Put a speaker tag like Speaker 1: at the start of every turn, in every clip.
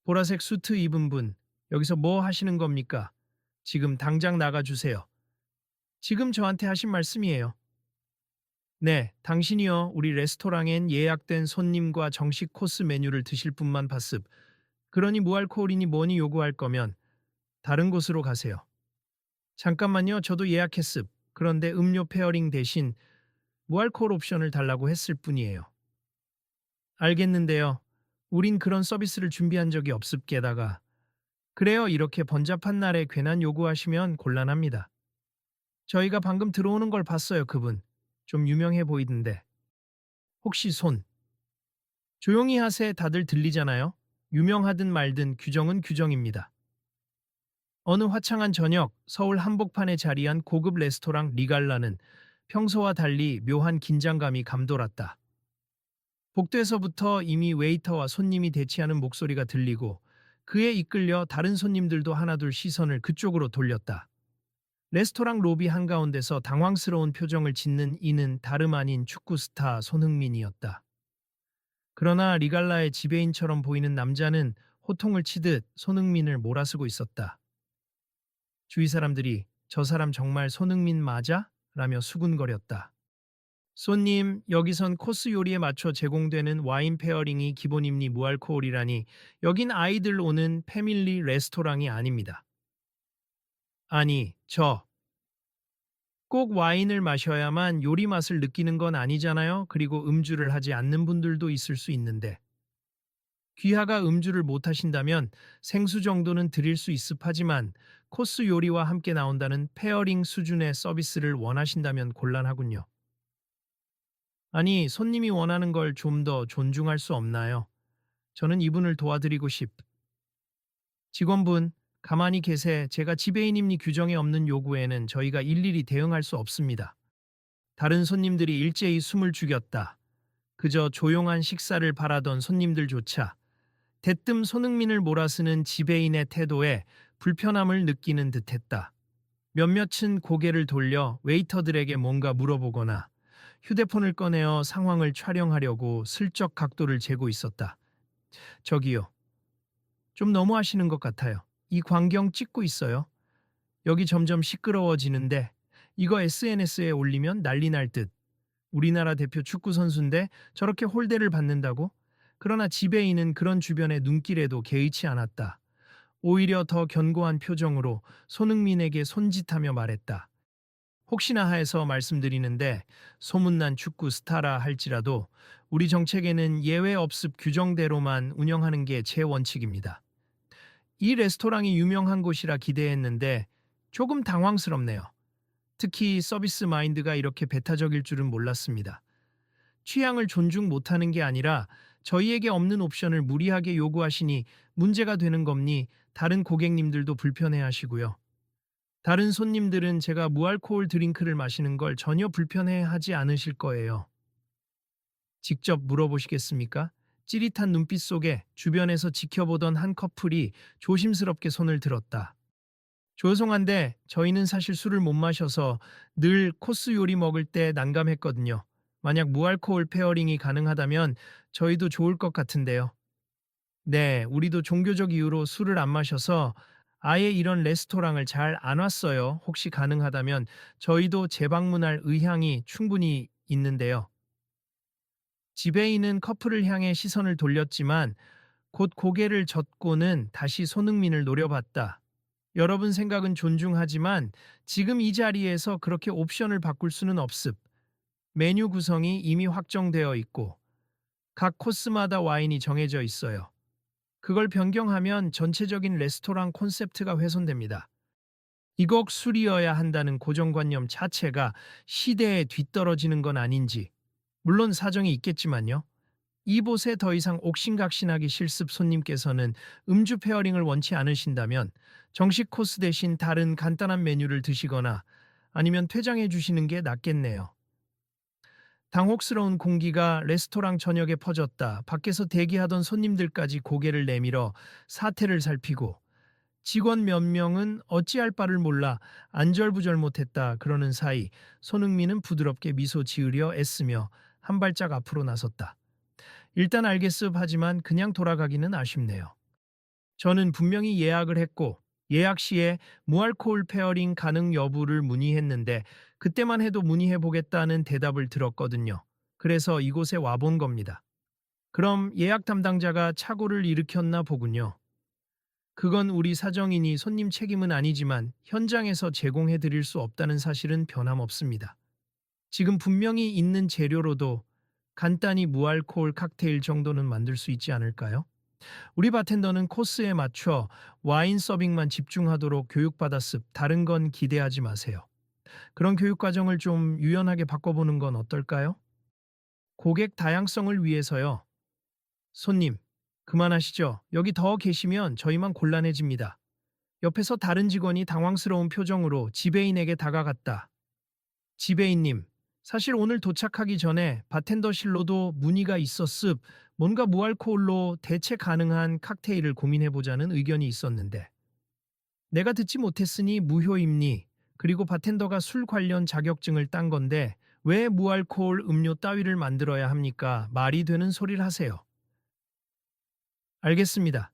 Speaker 1: 보라색 수트 입은 분, 여기서 뭐 하시는 겁니까? 지금 당장 나가주세요. 지금 저한테 하신 말씀이에요. 네, 당신이요. 우리 레스토랑엔 예약된 손님과 정식 코스 메뉴를 드실 분만 봤습. 그러니 무알코올이니 뭐니 요구할 거면 다른 곳으로 가세요. 잠깐만요. 저도 예약했습. 그런데 음료 페어링 대신 무알코올 옵션을 달라고 했을 뿐이에요. 알겠는데요. 우린 그런 서비스를 준비한 적이 없습 게다가. 그래요. 이렇게 번잡한 날에 괜한 요구하시면 곤란합니다. 저희가 방금 들어오는 걸 봤어요, 그분. 좀 유명해 보이던데. 혹시 손. 조용히 하세 다들 들리잖아요? 유명하든 말든 규정은 규정입니다. 어느 화창한 저녁, 서울 한복판에 자리한 고급 레스토랑 리갈라는 평소와 달리 묘한 긴장감이 감돌았다. 복도에서부터 이미 웨이터와 손님이 대치하는 목소리가 들리고 그에 이끌려 다른 손님들도 하나둘 시선을 그쪽으로 돌렸다. 레스토랑 로비 한가운데서 당황스러운 표정을 짓는 이는 다름 아닌 축구 스타 손흥민이었다. 그러나 리갈라의 지배인처럼 보이는 남자는 호통을 치듯 손흥민을 몰아쓰고 있었다. 주위 사람들이 저 사람 정말 손흥민 맞아? 라며 수군거렸다. 손님, 여기선 코스 요리에 맞춰 제공되는 와인 페어링이 기본입니 무알코올이라니 여긴 아이들 오는 패밀리 레스토랑이 아닙니다. 아니, 꼭 와인을 마셔야만 요리 맛을 느끼는 건 아니잖아요. 그리고 음주를 하지 않는 분들도 있을 수 있는데. 귀하가 음주를 못 하신다면 생수 정도는 드릴 수 있습 하지만 코스 요리와 함께 나온다는 페어링 수준의 서비스를 원하신다면 곤란하군요. 아니, 손님이 원하는 걸 좀 더 존중할 수 없나요? 저는 이분을 도와드리고 직원분, 가만히 계세. 제가 지배인임니 규정에 없는 요구에는 저희가 일일이 대응할 수 없습니다. 다른 손님들이 일제히 숨을 죽였다. 그저 조용한 식사를 바라던 손님들조차 대뜸 손흥민을 몰아쓰는 지배인의 태도에 불편함을 느끼는 듯했다. 몇몇은 고개를 돌려 웨이터들에게 뭔가 물어보거나 휴대폰을 꺼내어 상황을 촬영하려고 슬쩍 각도를 재고 있었다. 저기요. 좀 너무하시는 것 같아요. 이 광경 찍고 있어요. 여기 점점 시끄러워지는데 이거 SNS에 올리면 난리 날 듯. 우리나라 대표 축구 선수인데 저렇게 홀대를 받는다고? 그러나 지배인은 그런 주변의 눈길에도 개의치 않았다. 오히려 더 견고한 표정으로 손흥민에게 손짓하며 말했다. 혹시나 하여서 말씀드리는데 소문난 축구 스타라 할지라도 우리 정책에는 예외 없습 규정대로만 운영하는 게 제 원칙입니다. 이 레스토랑이 유명한 곳이라 기대했는데 조금 당황스럽네요. 특히 서비스 마인드가 이렇게 배타적일 줄은 몰랐습니다. 취향을 존중 못하는 게 아니라 저희에게 없는 옵션을 무리하게 요구하시니 문제가 되는 겁니 다른 고객님들도 불편해 하시고요. 다른 손님들은 제가 무알코올 드링크를 마시는 걸 전혀 불편해 하지 않으실 거예요. 직접 물어보시겠습니까? 찌릿한 눈빛 속에 주변에서 지켜보던 한 커플이 조심스럽게 손을 들었다. 죄송한데 저희는 사실 술을 못 마셔서 늘 코스 요리 먹을 때 난감했거든요. 만약 무알코올 페어링이 가능하다면 저희도 좋을 것 같은데요. 네, 우리도 종교적 이유로 술을 안 마셔서 아예 이런 레스토랑을 잘 안 왔어요. 혹시 가능하다면 저희도 재방문할 의향이 충분히 있는데요. 지배인은 커플을 향해 시선을 돌렸지만 곧 고개를 젓고는 다시 손흥민을 노려봤다. 여러분 생각은 존중하지만 지금 이 자리에서 그렇게 옵션을 바꿀 수는 없습. 메뉴 구성이 이미 확정되어 있고 각 코스마다 와인이 정해져 있어요. 그걸 변경하면 전체적인 레스토랑 콘셉트가 훼손됩니다. 이곡 술이어야 한다는 고정관념 자체가 시대에 뒤떨어지는 건 아닌지, 물론 사정이 있겠지만요. 이곳에 더 이상 옥신각신하기 실습 손님께서는 음주 페어링을 원치 않으신다면 정식 코스 대신 다른 간단한 메뉴를 드시거나 아니면 퇴장해 주시는 게 낫겠네요. 당혹스러운 공기가 레스토랑 전역에 퍼졌다. 밖에서 대기하던 손님들까지 고개를 내밀어 사태를 살피고 직원 몇 명은 어찌할 바를 몰라 안절부절 못했다. 그러는 사이 손흥민은 부드럽게 미소 지으려 애쓰며 한 발짝 앞으로 나섰다. 일단 알겠습 하지만 그냥 돌아가기는 아쉽네요. 저는 분명히 예약을 했고 예약 시에 무알코올 페어링 가능 여부를 문의했는데 그때만 해도 문의해 보겠다는 대답을 들었거든요. 그래서 이곳에 와본 겁니다. 그럼 예약 담당자가 착오를 일으켰나 보군요. 그건 우리 사정이니 손님 책임은 아니지만 현장에서 제공해 드릴 수 없다는 사실은 변함없습니다. 지금 분명히 있는 재료로도 간단히 무알코올 칵테일 정도는 만들 수 있지 않을까요? 우리 바텐더는 코스에 맞춰 와인 서빙만 집중하도록 교육받았습. 다른 건 기대하지 마세요. 그런 교육 과정을 좀 유연하게 바꿔보는 건 어떨까요? 고객 다양성을 위해서요. 손님, 그만하시죠. 여기 더 계시면 저희만 곤란해집니다. 옆에서 다른 직원이 당황스러운 표정으로 지배인에게 다가갔다. 지배인님, 사실 오늘 도착하기 전에 바텐더실로도 문의가 있었습. 뭔가 무알코올로 대체 가능한 칵테일을 고민해보자는 의견이 있었는데. 내가 듣지 못했으니 무효임니. 그리고 바텐더가 술 관련 자격증을 딴 건데 왜 무알코올 음료 따위를 만들어야 합니까? 말이 되는 소리를 하세요. 알겠습니다.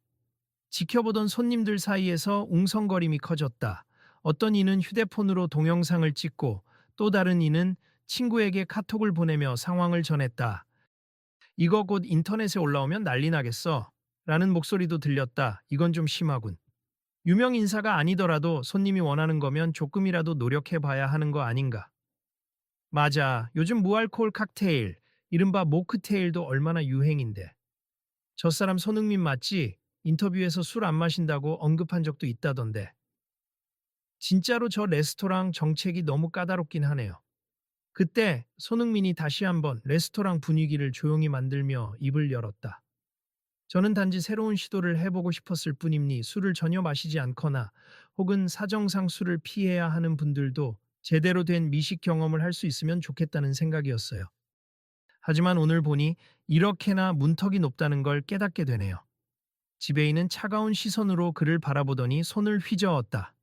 Speaker 1: 지켜보던 손님들 사이에서 웅성거림이 커졌다. 어떤 이는 휴대폰으로 동영상을 찍고 또 다른 이는 친구에게 카톡을 보내며 상황을 전했다. 이거 곧 인터넷에 올라오면 난리 나겠어. 라는 목소리도 들렸다. 이건 좀 심하군. 유명 인사가 아니더라도 손님이 원하는 거면 조금이라도 노력해 봐야 하는 거 아닌가. 맞아. 요즘 무알코올 칵테일, 이른바 모크테일도 얼마나 유행인데. 저 사람 손흥민 맞지? 인터뷰에서 술 안 마신다고 언급한 적도 있다던데. 진짜로 저 레스토랑 정책이 너무 까다롭긴 하네요. 그때 손흥민이 다시 한번 레스토랑 분위기를 조용히 만들며 입을 열었다. 저는 단지 새로운 시도를 해보고 싶었을 뿐입니 술을 전혀 마시지 않거나 혹은 사정상 술을 피해야 하는 분들도 제대로 된 미식 경험을 할 수 있으면 좋겠다는 생각이었어요. 하지만 오늘 보니 이렇게나 문턱이 높다는 걸 깨닫게 되네요. 지배인은 차가운 시선으로 그를 바라보더니 손을 휘저었다.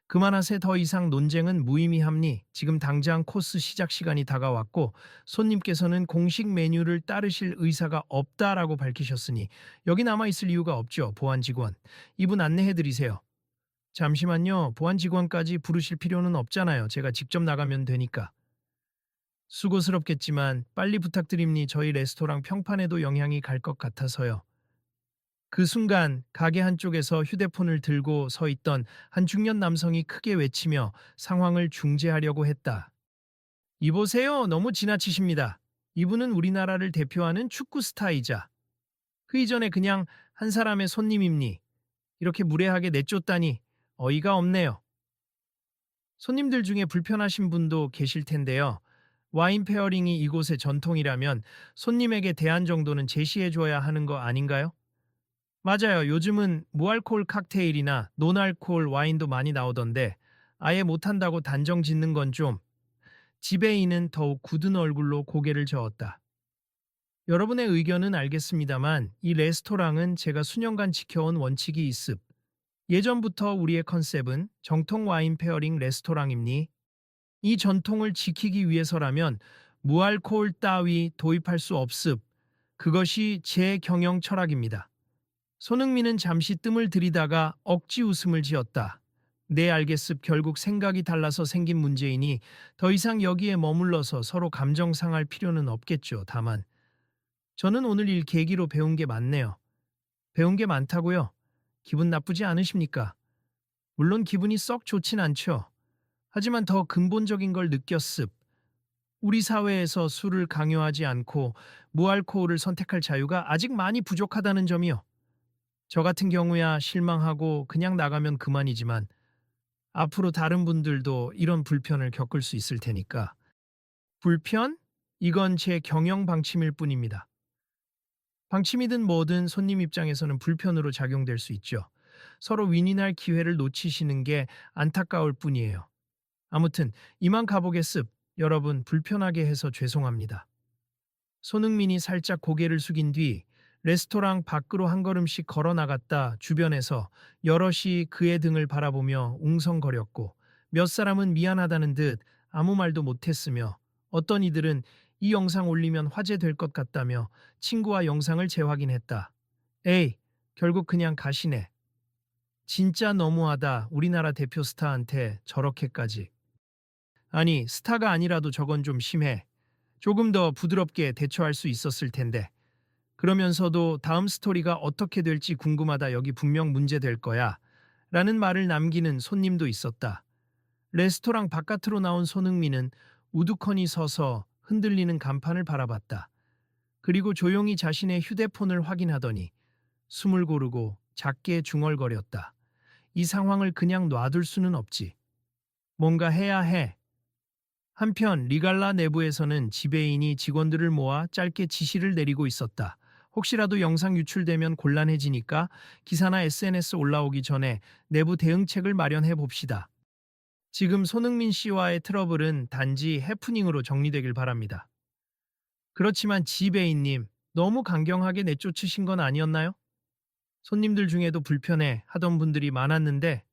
Speaker 1: 그만하세. 더 이상 논쟁은 무의미합니. 지금 당장 코스 시작 시간이 다가왔고 손님께서는 공식 메뉴를 따르실 의사가 없다라고 밝히셨으니 여기 남아있을 이유가 없죠. 보안 직원. 이분 안내해드리세요. 잠시만요. 보안 직원까지 부르실 필요는 없잖아요. 제가 직접 나가면 되니까. 수고스럽겠지만 빨리 부탁드립니. 저희 레스토랑 평판에도 영향이 갈 것 같아서요. 그 순간 가게 한쪽에서 휴대폰을 들고 서 있던 한 중년 남성이 크게 외치며 상황을 중재하려고 했다. 이보세요. 너무 지나치십니다. 이분은 우리나라를 대표하는 축구 스타이자 그 이전에 그냥 한 사람의 손님입니. 이렇게 무례하게 내쫓다니 어이가 없네요. 손님들 중에 불편하신 분도 계실 텐데요. 와인 페어링이 이곳의 전통이라면 손님에게 대안 정도는 제시해줘야 하는 거 아닌가요? 맞아요. 요즘은 무알코올 칵테일이나 논알코올 와인도 많이 나오던데 아예 못한다고 단정 짓는 건 좀. 지배인은 더욱 굳은 얼굴로 고개를 저었다. 여러분의 의견은 알겠습니다만 이 레스토랑은 제가 수년간 지켜온 원칙이 있습. 예전부터 우리의 컨셉은 정통 와인 페어링 레스토랑입니. 이 전통을 지키기 위해서라면 무알코올 따위 도입할 수 없습. 그것이 제 경영 철학입니다. 손흥민은 잠시 뜸을 들이다가 억지 웃음을 지었다. 네, 알겠습. 결국 생각이 달라서 생긴 문제이니 더 이상 여기에 머물러서 서로 감정 상할 필요는 없겠죠. 다만 저는 오늘 일 계기로 배운 게 많네요. 배운 게 많다고요? 기분 나쁘지 않으십니까? 물론 기분이 썩 좋진 않죠. 하지만 더 근본적인 걸 느꼈습. 우리 사회에서 술을 강요하지 않고 무알코올을 선택할 자유가 아직 많이 부족하다는 점이요. 저 같은 경우야 실망하고 그냥 나가면 그만이지만 앞으로 다른 분들도 이런 불편을 겪을 수 있을 테니까. 불편? 이건 제 경영 방침일 뿐입니다. 방침이든 뭐든 손님 입장에서는 불편으로 작용될 수 있죠. 서로 윈윈할 기회를 놓치시는 게 안타까울 뿐이에요. 아무튼 이만 가보겠습. 여러분 불편하게 해서 죄송합니다. 손흥민이 살짝 고개를 숙인 뒤 레스토랑 밖으로 한 걸음씩 걸어 나갔다. 주변에서 여럿이 그의 등을 바라보며 웅성거렸고 몇 사람은 미안하다는 듯 아무 말도 못했으며 어떤 이들은 이 영상 올리면 화제될 것 같다며 친구와 영상을 재확인했다. 에이, 결국 그냥 가시네. 진짜 너무하다. 우리나라 대표 스타한테 저렇게까지. 아니, 스타가 아니라도 저건 좀 심해. 조금 더 부드럽게 대처할 수 있었을 텐데. 그러면서도 다음 스토리가 어떻게 될지 궁금하다. 여기 분명 문제 될 거야. 라는 말을 남기는 손님도 있었다. 레스토랑 바깥으로 나온 손흥민은 우두커니 서서 흔들리는 간판을 바라봤다. 그리고 조용히 자신의 휴대폰을 확인하더니 숨을 고르고 작게 중얼거렸다. 이 상황을 그냥 놔둘 수는 없지. 뭔가 해야 해. 한편 리갈라 내부에서는 지배인이 직원들을 모아 짧게 지시를 내리고 있었다. 혹시라도 영상 유출되면 곤란해지니까 기사나 SNS 올라오기 전에 내부 대응책을 마련해 봅시다. 지금 손흥민 씨와의 트러블은 단지 해프닝으로 정리되길 바랍니다. 그렇지만 지배인님, 너무 강경하게 내쫓으신 건 아니었나요? 손님들 중에도 불편해 하던 분들이 많았는데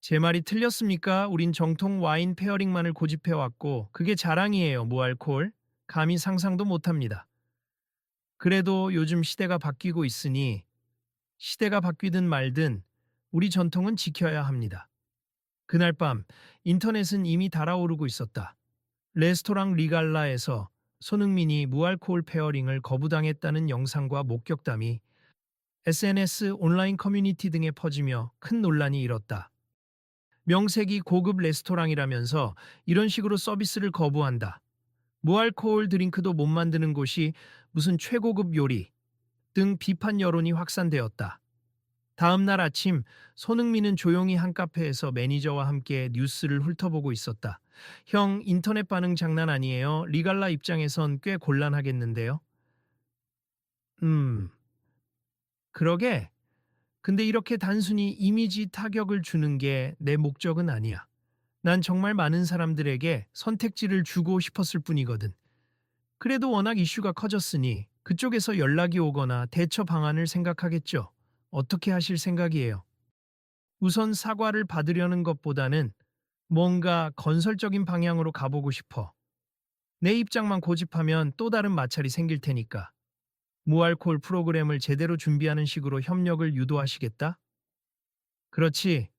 Speaker 1: 제 말이 틀렸습니까? 우린 정통 와인 페어링만을 고집해왔고 그게 자랑이에요. 무알콜. 감히 상상도 못합니다. 그래도 요즘 시대가 바뀌고 있으니 시대가 바뀌든 말든 우리 전통은 지켜야 합니다. 그날 밤 인터넷은 이미 달아오르고 있었다. 레스토랑 리갈라에서 손흥민이 무알코올 페어링을 거부당했다는 영상과 목격담이 SNS 온라인 커뮤니티 등에 퍼지며 큰 논란이 일었다. 명색이 고급 레스토랑이라면서 이런 식으로 서비스를 거부한다. 무알코올 드링크도 못 만드는 곳이 무슨 최고급 요리 등 비판 여론이 확산되었다. 다음 날 아침 손흥민은 조용히 한 카페에서 매니저와 함께 뉴스를 훑어보고 있었다. 형, 인터넷 반응 장난 아니에요. 리갈라 입장에선 꽤 곤란하겠는데요. 그러게. 근데 이렇게 단순히 이미지 타격을 주는 게 내 목적은 아니야. 난 정말 많은 사람들에게 선택지를 주고 싶었을 뿐이거든. 그래도 워낙 이슈가 커졌으니 그쪽에서 연락이 오거나 대처 방안을 생각하겠죠. 어떻게 하실 생각이에요? 우선 사과를 받으려는 것보다는 뭔가 건설적인 방향으로 가보고 싶어. 내 입장만 고집하면 또 다른 마찰이 생길 테니까. 무알콜 프로그램을 제대로 준비하는 식으로 협력을 유도하시겠다? 그렇지.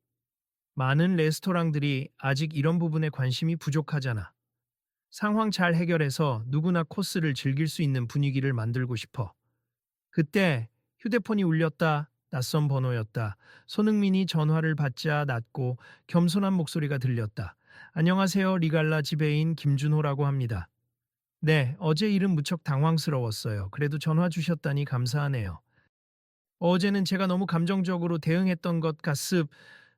Speaker 1: 많은 레스토랑들이 아직 이런 부분에 관심이 부족하잖아. 상황 잘 해결해서 누구나 코스를 즐길 수 있는 분위기를 만들고 싶어. 그때 휴대폰이 울렸다. 낯선 번호였다. 손흥민이 전화를 받자 낮고 겸손한 목소리가 들렸다. 안녕하세요. 리갈라 지배인 김준호라고 합니다. 네, 어제 일은 무척 당황스러웠어요. 그래도 전화 주셨다니 감사하네요. 어제는 제가 너무 감정적으로 대응했던 것 같습.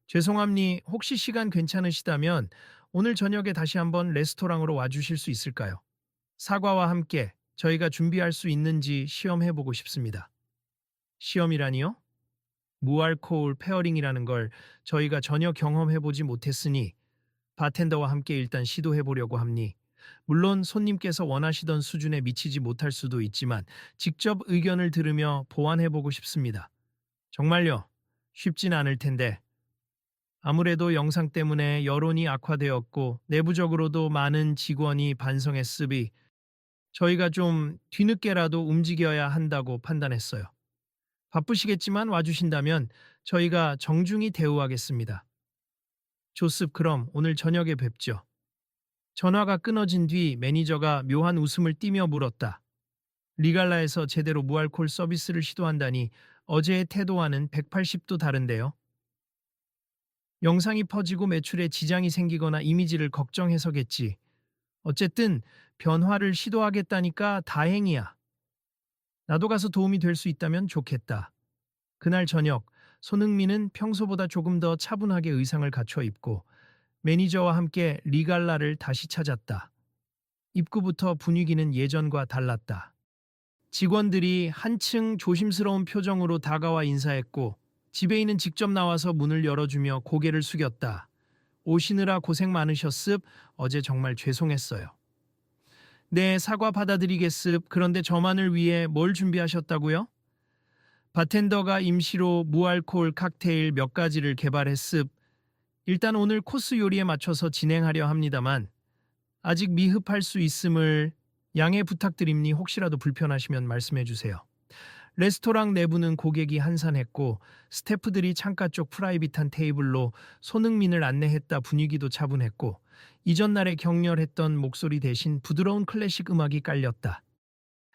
Speaker 1: 죄송합니. 혹시 시간 괜찮으시다면 오늘 저녁에 다시 한번 레스토랑으로 와주실 수 있을까요? 사과와 함께 저희가 준비할 수 있는지 시험해보고 싶습니다. 시험이라니요? 무알코올 페어링이라는 걸 저희가 전혀 경험해보지 못했으니 바텐더와 함께 일단 시도해보려고 합니. 물론 손님께서 원하시던 수준에 미치지 못할 수도 있지만 직접 의견을 들으며 보완해보고 싶습니다. 정말요? 쉽진 않을 텐데. 아무래도 영상 때문에 여론이 악화되었고 내부적으로도 많은 직원이 반성했으니 저희가 좀 뒤늦게라도 움직여야 한다고 판단했어요. 바쁘시겠지만 와주신다면 저희가 정중히 대우하겠습니다. 조습, 그럼 오늘 저녁에 뵙죠. 전화가 끊어진 뒤 매니저가 묘한 웃음을 띠며 물었다. 리갈라에서 제대로 무알콜 서비스를 시도한다니 어제의 태도와는 180도 다른데요. 영상이 퍼지고 매출에 지장이 생기거나 이미지를 걱정해서겠지. 어쨌든 변화를 시도하겠다니까 다행이야. 나도 가서 도움이 될 수 있다면 좋겠다. 그날 저녁 손흥민은 평소보다 조금 더 차분하게 의상을 갖춰 입고 매니저와 함께 리갈라를 다시 찾았다. 입구부터 분위기는 예전과 달랐다. 직원들이 한층 조심스러운 표정으로 다가와 인사했고 지배인은 직접 나와서 문을 열어주며 고개를 숙였다. 오시느라 고생 많으셨습. 어제 정말 죄송했어요. 네, 사과 받아드리겠습. 그런데 저만을 위해 뭘 준비하셨다고요? 바텐더가 임시로 무알콜 칵테일 몇 가지를 개발했습. 일단 오늘 코스 요리에 맞춰서 진행하려 합니다만 아직 미흡할 수 있음을 양해 부탁드립니. 혹시라도 불편하시면 말씀해 주세요. 레스토랑 내부는 고객이 한산했고 스태프들이 창가 쪽 프라이빗한 테이블로 손흥민을 안내했다. 분위기도 차분했고 이전 날에 격렬했던 목소리 대신 부드러운 클래식 음악이 깔렸다.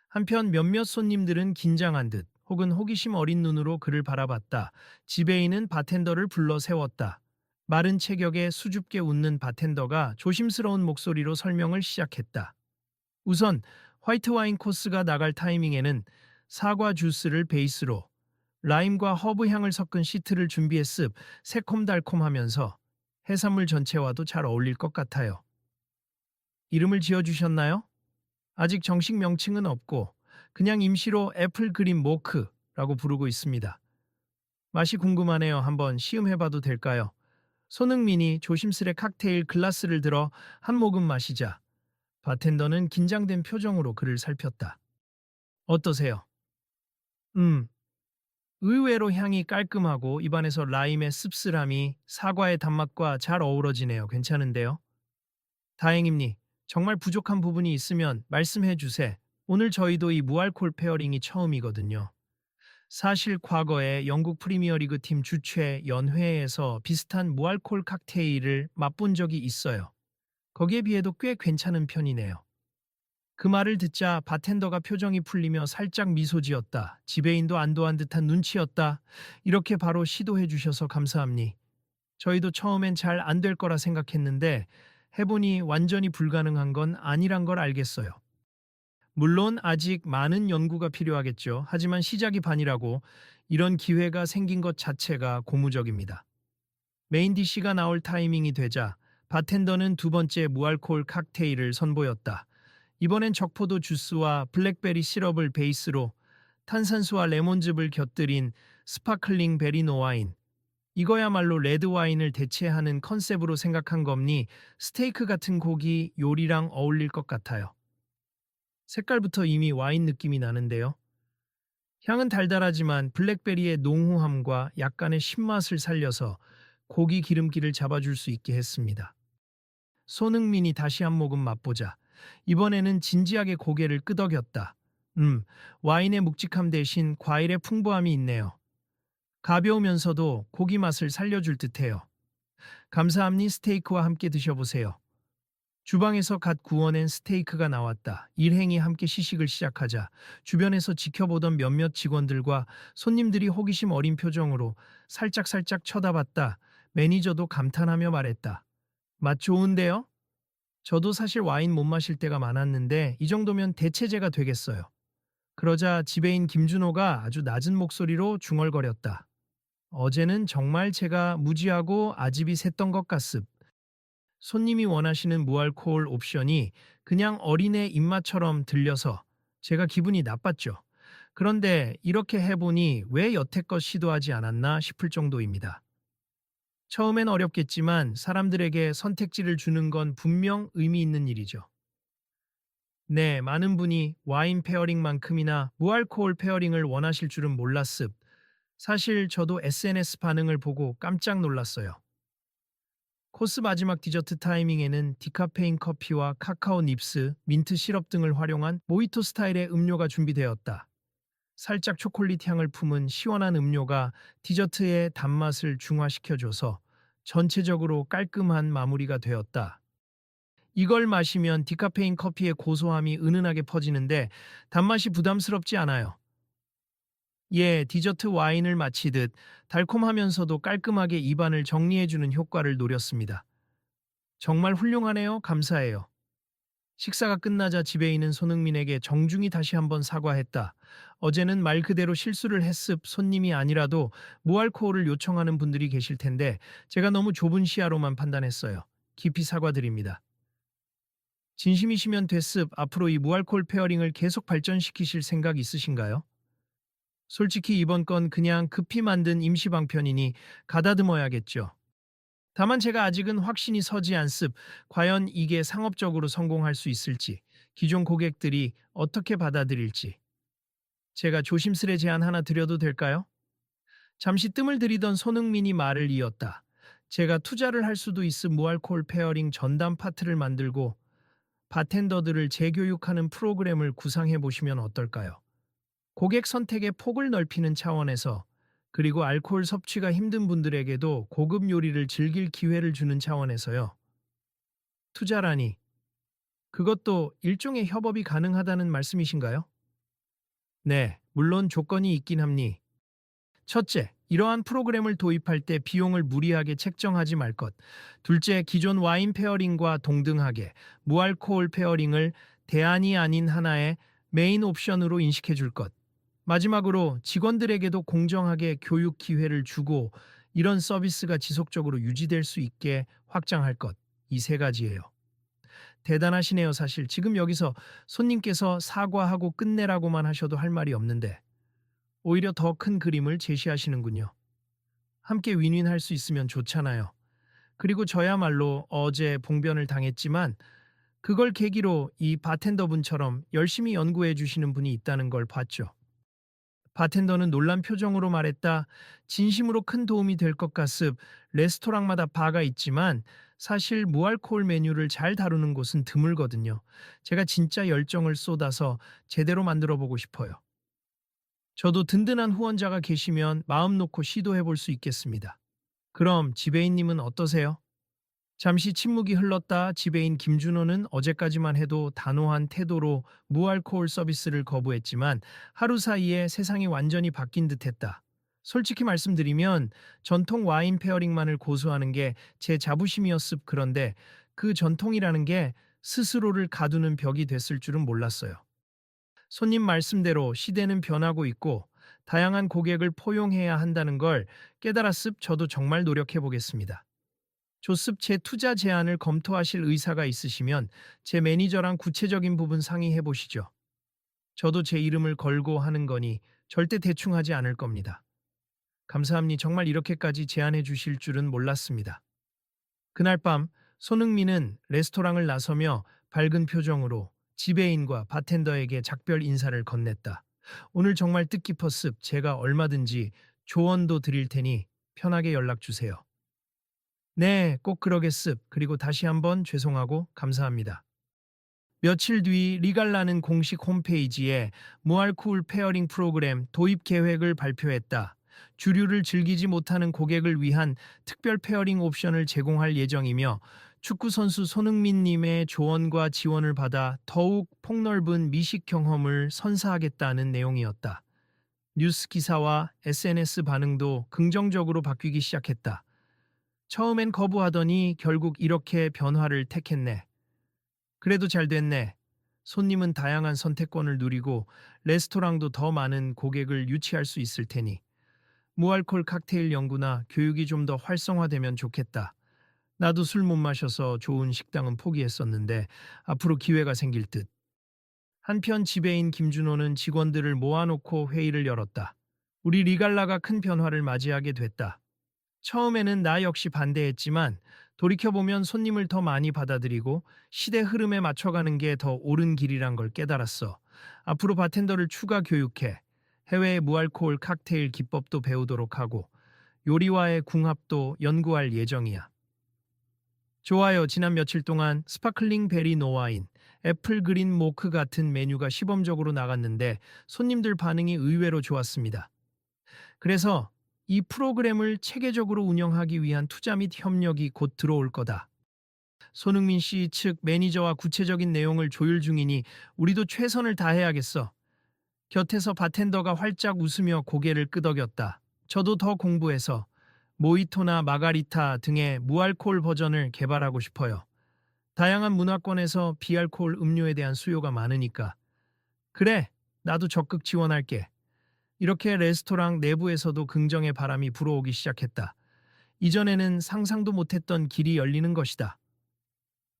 Speaker 1: 한편 몇몇 손님들은 긴장한 듯 혹은 호기심 어린 눈으로 그를 바라봤다. 지배인은 바텐더를 불러 세웠다. 마른 체격에 수줍게 웃는 바텐더가 조심스러운 목소리로 설명을 시작했다. 우선 화이트 와인 코스가 나갈 타이밍에는 사과 주스를 베이스로 라임과 허브 향을 섞은 시트를 준비했습. 새콤달콤하면서 해산물 전체와도 잘 어울릴 것 같아요. 이름을 지어주셨나요? 아직 정식 명칭은 없고 그냥 임시로 애플 그린 모크라고 부르고 있습니다. 맛이 궁금하네요. 한번 시음해봐도 될까요? 손흥민이 조심스레 칵테일 글라스를 들어 한 모금 마시자 바텐더는 긴장된 표정으로 그를 살폈다. 어떠세요? 음, 의외로 향이 깔끔하고 입안에서 라임의 씁쓸함이 사과의 단맛과 잘 어우러지네요. 괜찮은데요? 다행입니. 정말 부족한 부분이 있으면 말씀해 주세. 오늘 저희도 이 무알콜 페어링이 처음이거든요. 사실 과거에 영국 프리미어리그 팀 주최 연회에서 비슷한 무알콜 칵테일을 맛본 적이 있어요. 거기에 비해도 꽤 괜찮은 편이네요. 그 말을 듣자 바텐더가 표정이 풀리며 살짝 미소 지었다. 지배인도 안도한 듯한 눈치였다. 이렇게 바로 시도해 주셔서 감사합니. 저희도 처음엔 잘 안 될 거라 생각했는데 해보니 완전히 불가능한 건 아니란 걸 알겠어요. 물론 아직 많은 연구가 필요하겠죠. 하지만 시작이 반이라고 이런 기회가 생긴 것 자체가 고무적입니다. 메인 디시가 나올 타이밍이 되자 바텐더는 두 번째 무알콜 칵테일을 선보였다. 이번엔 적포도 주스와 블랙베리 시럽을 베이스로 탄산수와 레몬즙을 곁들인 스파클링 베리노 와인. 이거야말로 레드 와인을 대체하는 컨셉으로 생각한 겁니. 스테이크 같은 고기 요리랑 어울릴 것 같아요. 색깔부터 이미 와인 느낌이 나는데요. 향은 달달하지만 블랙베리의 농후함과 약간의 신맛을 살려서 고기 기름기를 잡아줄 수 있게 했습니다. 손흥민이 다시 한 모금 맛보자. 이번에는 진지하게 고개를 끄덕였다. 와인의 묵직함 대신 과일의 풍부함이 있네요. 가벼우면서도 고기 맛을 살려줄 듯해요. 감사합니. 스테이크와 함께 드셔보세요. 주방에서 갓 구워낸 스테이크가 나왔다. 일행이 함께 시식을 시작하자 주변에서 지켜보던 몇몇 직원들과 손님들이 호기심 어린 표정으로 살짝살짝 쳐다봤다. 매니저도 감탄하며 말했다. 맛 좋은데요? 저도 사실 와인 못 마실 때가 많았는데 이 정도면 대체제가 되겠어요. 그러자 지배인 김준호가 아주 낮은 목소리로 중얼거렸다. 어제는 정말 제가 무지하고 아집이 샜던 것 같습. 손님이 원하시는 무알코올 옵션이 그냥 어린애 입맛처럼 들려서 제가 기분이 나빴죠. 그런데 이렇게 해보니 왜 여태껏 시도하지 않았나 싶을 정도입니다. 처음엔 어렵겠지만 사람들에게 선택지를 주는 건 분명 의미 있는 일이죠. 네, 많은 분이 와인 페어링만큼이나 무알코올 페어링을 원하실 줄은 몰랐습. 사실 저도 SNS 반응을 보고 깜짝 놀랐어요. 코스 마지막 디저트 타이밍에는 디카페인 커피와 카카오 닙스, 민트 시럽 등을 활용한 모히토 스타일의 음료가 준비되었다. 살짝 초콜릿 향을 품은 시원한 음료가 디저트의 단맛을 중화시켜줘서 전체적으로 깔끔한 마무리가 되었다. 이걸 마시면 디카페인 커피의 고소함이 은은하게 퍼지는데 단맛이 부담스럽지 않아요. 예, 디저트 와인을 마치듯 달콤하면서도 깔끔하게 입안을 정리해주는 효과를 노렸습니다. 정말 훌륭하네요. 감사해요. 식사가 끝나자 집에 있는 손흥민에게 정중히 다시 한번 사과했다. 어제는 말 그대로 실수를 했습. 손님이 아니라도 무알코올을 요청하는 분들이 계실 텐데 제가 너무 좁은 시야로만 판단했어요. 깊이 사과드립니다. 진심이시면 됐습. 앞으로 이 무알코올 페어링을 계속 발전시키실 생각 있으신가요? 솔직히 이번 건 그냥 급히 만든 임시 방편이니 가다듬어야겠죠. 다만 제가 아직은 확신이 서지 않습. 과연 이게 상업적으로 성공할 수 있을지, 기존 고객들이 어떻게 받아들일지. 제가 조심스레 제안 하나 드려도 될까요? 잠시 뜸을 들이던 손흥민이 말을 이었다. 제가 투자를 할 수도 있음 무알콜 페어링 전담 파트를 만들고 바텐더들을 재교육하는 프로그램을 구상해 보시면 어떨까요? 고객 선택의 폭을 넓히는 차원에서, 그리고 알코올 섭취가 힘든 분들에게도 고급 요리를 즐길 기회를 주는 차원에서요. 투자라니, 그것도 일종의 협업이 가능하다는 말씀이신가요? 네, 물론 조건이 있긴 합니. 첫째, 이러한 프로그램을 도입할 때 비용을 무리하게 책정하지 말 것. 둘째, 기존 와인 페어링과 동등하게 무알코올 페어링을 대안이 아닌 하나의 메인 옵션으로 인식해 줄 것. 마지막으로 직원들에게도 공정하게 교육 기회를 주고 이런 서비스가 지속적으로 유지될 수 있게 확장할 것. 이 세 가지예요. 대단하시네요, 사실. 지금 여기서 손님께서 사과하고 끝내라고만 하셔도 할 말이 없는데 오히려 더 큰 그림을 제시하시는군요. 함께 윈윈할 수 있으면 좋잖아요. 그리고 저야말로 어제 봉변을 당했지만 그걸 계기로 이 바텐더분처럼 열심히 연구해 주시는 분이 있다는 걸 봤죠. 바텐더는 놀란 표정으로 말했다. 진심으로 큰 도움이 될 것 같습. 레스토랑마다 바가 있지만 사실 무알코올 메뉴를 잘 다루는 곳은 드물거든요. 제가 진짜 열정을 쏟아서 제대로 만들어 보고 싶어요. 저도 든든한 후원자가 계시면 마음 놓고 시도해 볼 수 있겠습니다. 그럼 지배인님은 어떠세요? 잠시 침묵이 흘렀다. 지배인 김준호는 어제까지만 해도 단호한 태도로 무알코올 서비스를 거부했지만 하루 사이에 세상이 완전히 바뀐 듯했다. 솔직히 말씀드리면 전통 와인 페어링만을 고수하는 게 제 자부심이었습. 그런데 그 전통이라는 게 스스로를 가두는 벽이 됐을 줄은 몰랐어요. 손님 말씀대로 시대는 변하고 있고 다양한 고객을 포용해야 한다는 걸 깨달았습. 저도 정말 노력해 보겠습니다. 조습 제 투자 제안을 검토하실 의사가 있으시면 제 매니저랑 구체적인 부분 상의해 보시죠. 저도 제 이름을 걸고 하는 거니 절대 대충 하지 않을 겁니다. 감사합니다. 정말 이렇게까지 제안해 주실 줄은 몰랐습니다. 그날 밤 손흥민은 레스토랑을 나서며 밝은 표정으로 지배인과 바텐더에게 작별 인사를 건넸다. 오늘 정말 뜻깊었습. 제가 얼마든지 조언도 드릴 테니 편하게 연락 주세요. 네, 꼭 그러겠습. 그리고 다시 한번 죄송하고 감사합니다. 며칠 뒤 리갈라는 공식 홈페이지에 무알코올 페어링 프로그램 도입 계획을 발표했다. 주류를 즐기지 못하는 고객을 위한 특별 페어링 옵션을 제공할 예정이며 축구선수 손흥민님의 조언과 지원을 받아 더욱 폭넓은 미식 경험을 선사하겠다는 내용이었다. 뉴스 기사와 SNS 반응도 긍정적으로 바뀌기 시작했다. 처음엔 거부하더니 결국 이렇게 변화를 택했네. 그래도 잘 됐네. 손님은 다양한 선택권을 누리고 레스토랑도 더 많은 고객을 유치할 수 있을 테니 무알콜 칵테일 연구나 교육이 좀 더 활성화되면 좋겠다. 나도 술 못 마셔서 좋은 식당은 포기했었는데 앞으로 기회가 생길 듯. 한편 지배인 김준호는 직원들을 모아놓고 회의를 열었다. 우리 리갈라가 큰 변화를 맞이하게 됐다. 처음에는 나 역시 반대했지만 돌이켜보면 손님을 더 많이 받아들이고 시대 흐름에 맞춰가는 게 더 옳은 길이란 걸 깨달았어. 앞으로 바텐더를 추가 교육해 해외의 무알코올 칵테일 기법도 배우도록 하고 요리와의 궁합도 연구할 예정이야. 좋아요. 지난 며칠 동안 스파클링 베리 노와인, 애플 그린 모크 같은 메뉴가 시범적으로 나갔는데 손님들 반응이 의외로 좋았습니다. 그래서 이 프로그램을 체계적으로 운영하기 위한 투자 및 협력이 곧 들어올 거다. 손흥민 씨 측 매니저와 구체적인 내용을 조율 중이니 우리도 최선을 다해야겠어. 곁에서 바텐더가 활짝 웃으며 고개를 끄덕였다. 저도 더 공부해서 모히토나 마가리타 등의 무알코올 버전을 개발하고 싶어요. 다양한 문화권에서 비알코올 음료에 대한 수요가 많으니까. 그래, 나도 적극 지원할게. 이렇게 레스토랑 내부에서도 긍정의 바람이 불어오기 시작했다. 이전에는 상상도 못했던 길이 열리는 것이다.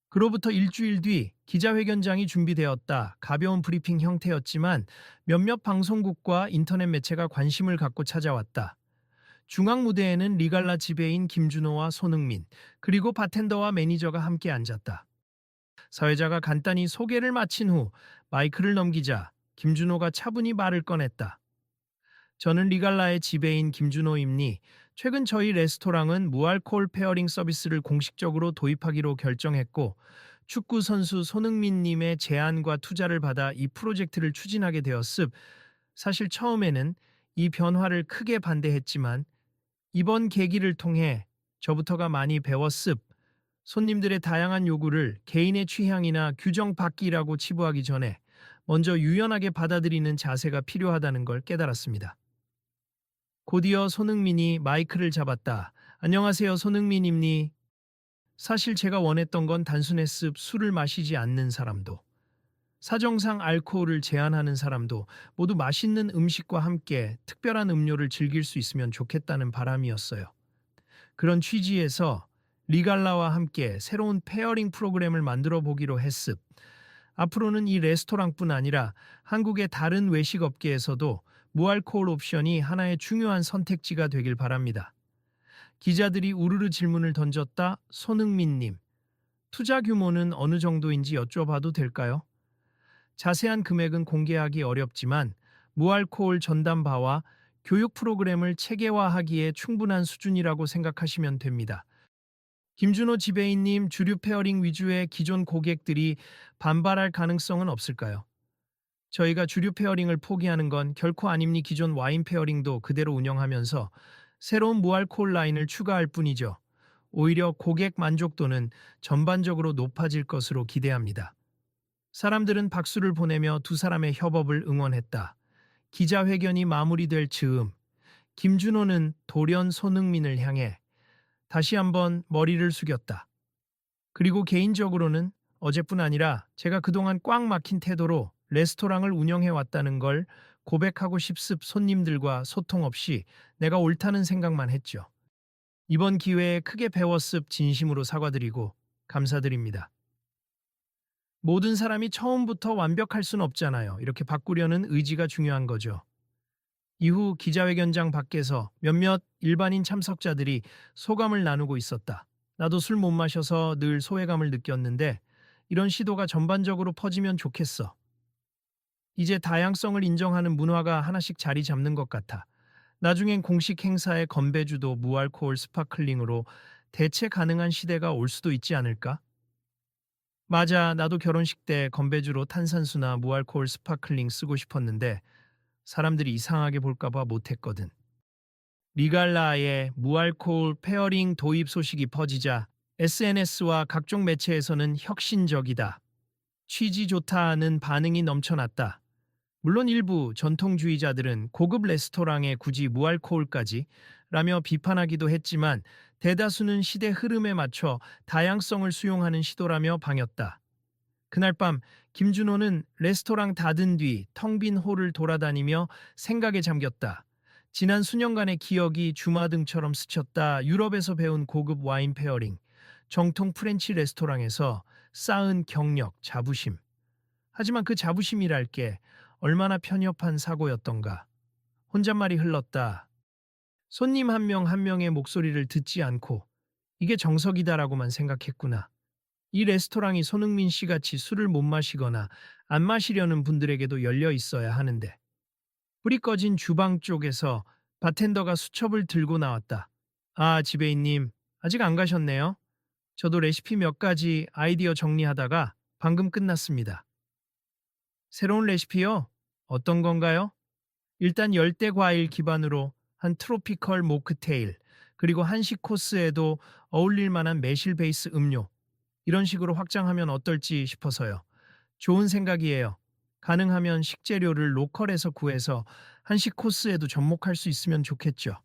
Speaker 1: 그로부터 일주일 뒤 기자회견장이 준비되었다. 가벼운 브리핑 형태였지만 몇몇 방송국과 인터넷 매체가 관심을 갖고 찾아왔다. 중앙 무대에는 리갈라 지배인 김준호와 손흥민, 그리고 바텐더와 매니저가 함께 앉았다. 사회자가 간단히 소개를 마친 후 마이크를 넘기자 김준호가 차분히 말을 꺼냈다. 저는 리갈라의 지배인 김준호입니. 최근 저희 레스토랑은 무알코올 페어링 서비스를 공식적으로 도입하기로 결정했고 축구 선수 손흥민님의 제안과 투자를 받아 이 프로젝트를 추진하게 되었습. 사실 처음에는 이 변화를 크게 반대했지만 이번 계기를 통해 저부터가 많이 배웠습. 손님들의 다양한 요구를 개인의 취향이나 규정 밖이라고 치부하기 전에 먼저 유연하게 받아들이는 자세가 필요하다는 걸 깨달았습니다. 곧이어 손흥민이 마이크를 잡았다. 안녕하세요, 손흥민입니. 사실 제가 원했던 건 단순했습. 술을 마시지 않는 사람도, 사정상 알코올을 제한하는 사람도 모두 맛있는 음식과 함께 특별한 음료를 즐길 수 있으면 좋겠다는 바람이었어요. 그런 취지에서 리갈라와 함께 새로운 페어링 프로그램을 만들어 보기로 했습. 앞으로는 이 레스토랑뿐 아니라 한국의 다른 외식 업계에서도 무알코올 옵션이 하나의 중요한 선택지가 되길 바랍니다. 기자들이 우르르 질문을 던졌다. 손흥민님, 투자 규모는 어느 정도인지 여쭤봐도 될까요? 자세한 금액은 공개하기 어렵지만 무알코올 전담바와 교육 프로그램을 체계화하기에 충분한 수준이라고 생각하시면 됩니다. 김준호 지배인님, 주류 페어링 위주의 기존 고객들이 반발할 가능성은 없을까요? 저희가 주류 페어링을 포기하는 건 결코 아닙니. 기존 와인 페어링도 그대로 운영하면서 새로운 무알코올 라인을 추가할 뿐이죠. 오히려 고객 만족도는 전반적으로 높아질 것으로 기대합니다. 사람들은 박수를 보내며 두 사람의 협업을 응원했다. 기자회견이 마무리될 즈음, 김준호는 돌연 손흥민을 향해 다시 한번 머리를 숙였다. 그리고 개인적으로는 어제뿐 아니라 제가 그동안 꽉 막힌 태도로 레스토랑을 운영해 왔다는 걸 고백하고 싶습. 손님들과 소통 없이 내가 옳다는 생각만 했죠. 이번 기회에 크게 배웠습. 진심으로 사과드리고 감사드립니다. 모든 사람이 처음부터 완벽할 순 없잖아요. 이렇게 바꾸려는 의지가 중요한 거죠. 이후 기자회견장 밖에서 몇몇 일반인 참석자들이 소감을 나누고 있었다. 나도 술 못 마셔서 늘 소외감을 느꼈는데 이런 시도가 전반적으로 퍼지면 좋겠어. 이제 다양성을 인정하는 문화가 하나씩 자리 잡는 것 같아. 나중엔 공식 행사의 건배주도 무알코올 스파클링으로 대체 가능한 시대가 올 수도 있지 않을까? 맞아, 나도 결혼식 때 건배주로 탄산수나 무알코올 스파클링 쓰고 싶었는데 사람들이 이상하게 볼까봐 못했거든. 리갈라의 무알코올 페어링 도입 소식이 퍼지자 SNS와 각종 매체에서는 혁신적이다, 취지 좋다는 반응이 넘쳐났다. 물론 일부 전통주의자들은 고급 레스토랑에 굳이 무알코올까지 라며 비판하기도 했지만 대다수는 시대 흐름에 맞춰 다양성을 수용하는 시도라며 방였다. 그날 밤 김준호는 레스토랑 닫은 뒤 텅 빈 홀을 돌아다니며 생각에 잠겼다. 지난 수년간의 기억이 주마등처럼 스쳤다. 유럽에서 배운 고급 와인 페어링, 정통 프렌치 레스토랑에서 쌓은 경력, 자부심. 하지만 그 자부심이랄 게 얼마나 편협한 사고였던가. 혼잣말이 흘렀다. 손님 한 명 한 명의 목소리를 듣지 않고 이게 정석이다라고만 생각했구나. 이 레스토랑이 손흥민 씨 같이 술을 못 마시거나 안 마시려는 분들에게도 열려 있어야 하는데. 불이 꺼진 주방 쪽에서 바텐더가 수첩을 들고 나왔다. 아, 지배인님, 아직 안 가셨네요. 저도 레시피 몇 가지 아이디어 정리하다가 방금 끝났습니다. 새로운 레시피요? 어떤 건가요? 일단 열대 과일 기반으로 한 트로피컬 모크테일, 그리고 한식 코스에도 어울릴 만한 매실 베이스 음료, 이런 식으로 확장하면 어떨지 싶어서요. 좋은 생각이에요. 가능하면 식재료를 로컬에서 구해서 한식 코스에도 접목할 수 있으면 좋겠죠.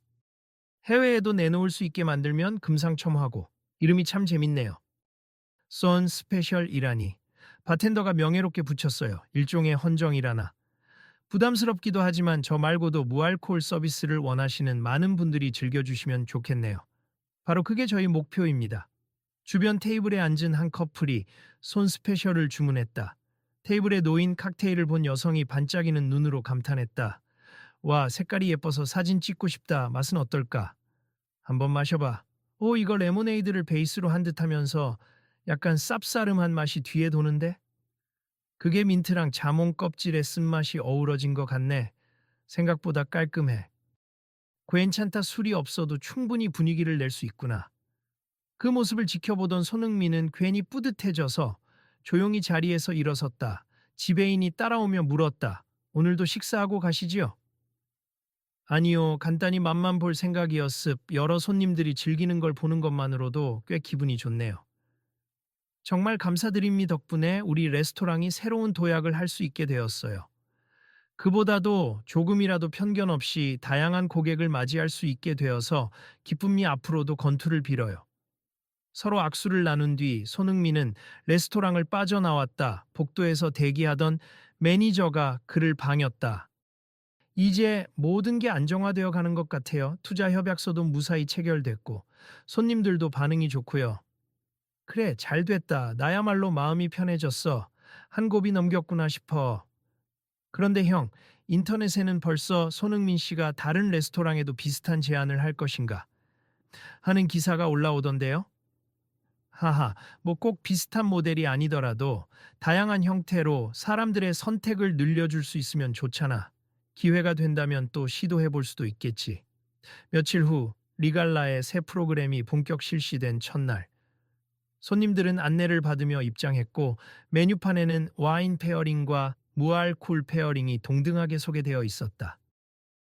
Speaker 1: 해외에도 내놓을 수 있게 만들면 금상첨화고 이름이 참 재밌네요. 쏜 스페셜이라니. 바텐더가 명예롭게 붙였어요. 일종의 헌정이라나. 부담스럽기도 하지만 저 말고도 무알코올 서비스를 원하시는 많은 분들이 즐겨주시면 좋겠네요. 바로 그게 저희 목표입니다. 주변 테이블에 앉은 한 커플이 손 스페셜을 주문했다. 테이블에 놓인 칵테일을 본 여성이 반짝이는 눈으로 감탄했다. 와, 색깔이 예뻐서 사진 찍고 싶다. 맛은 어떨까? 한번 마셔봐. 오, 이거 레모네이드를 베이스로 한 듯하면서 약간 쌉싸름한 맛이 뒤에 도는데? 그게 민트랑 자몽 껍질의 쓴맛이 어우러진 것 같네. 생각보다 깔끔해. 괜찮다, 술이 없어도 충분히 분위기를 낼 수 있구나. 그 모습을 지켜보던 손흥민은 괜히 뿌듯해져서 조용히 자리에서 일어섰다. 지배인이 따라오며 물었다. 오늘도 식사하고 가시지요? 아니요, 간단히 맛만 볼 생각이었습. 여러 손님들이 즐기는 걸 보는 것만으로도 꽤 기분이 좋네요. 정말 감사드립니다. 덕분에 우리 레스토랑이 새로운 도약을 할 수 있게 되었어요. 그보다도 조금이라도 편견 없이 다양한 고객을 맞이할 수 있게 되어서 기쁨이 앞으로도 건투를 빌어요. 서로 악수를 나눈 뒤 손흥민은 레스토랑을 빠져나왔다. 복도에서 대기하던 매니저가 그를 방했다. 이제 모든 게 안정화되어 가는 것 같아요. 투자 협약서도 무사히 체결됐고 손님들도 반응이 좋고요. 그래, 잘 됐다. 나야말로 마음이 편해졌어. 한 곱이 넘겼구나 싶어. 그런데 형, 인터넷에는 벌써 손흥민 씨가 다른 레스토랑에도 비슷한 제안을 할 것인가 하는 기사가 올라오던데요. 하하, 뭐 꼭 비슷한 모델이 아니더라도 다양한 형태로 사람들의 선택을 늘려줄 수 있으면 좋잖아. 기회가 된다면 또 시도해 볼 수도 있겠지. 며칠 후 리갈라의 새 프로그램이 본격 실시된 첫날. 손님들은 안내를 받으며 입장했고 메뉴판에는 와인 페어링과 무알콜 페어링이 동등하게 소개되어 있었다.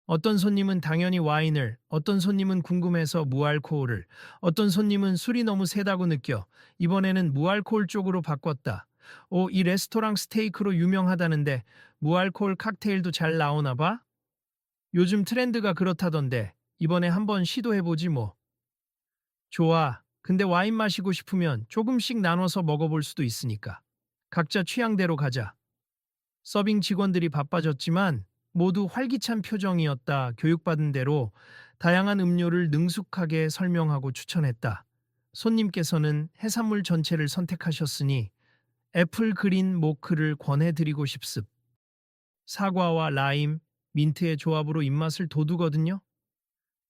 Speaker 1: 어떤 손님은 당연히 와인을, 어떤 손님은 궁금해서 무알코올을, 어떤 손님은 술이 너무 세다고 느껴 이번에는 무알코올 쪽으로 바꿨다. 오, 이 레스토랑 스테이크로 유명하다는데 무알코올 칵테일도 잘 나오나 봐? 요즘 트렌드가 그렇다던데 이번에 한번 시도해보지 뭐. 좋아. 근데 와인 마시고 싶으면 조금씩 나눠서 먹어볼 수도 있으니까. 각자 취향대로 가자. 서빙 직원들이 바빠졌지만 모두 활기찬 표정이었다. 교육받은 대로 다양한 음료를 능숙하게 설명하고 추천했다. 손님께서는 해산물 전체를 선택하셨으니 애플 그린 모크를 권해드리고 싶습. 사과와 라임, 민트의 조합으로 입맛을 돋우거든요.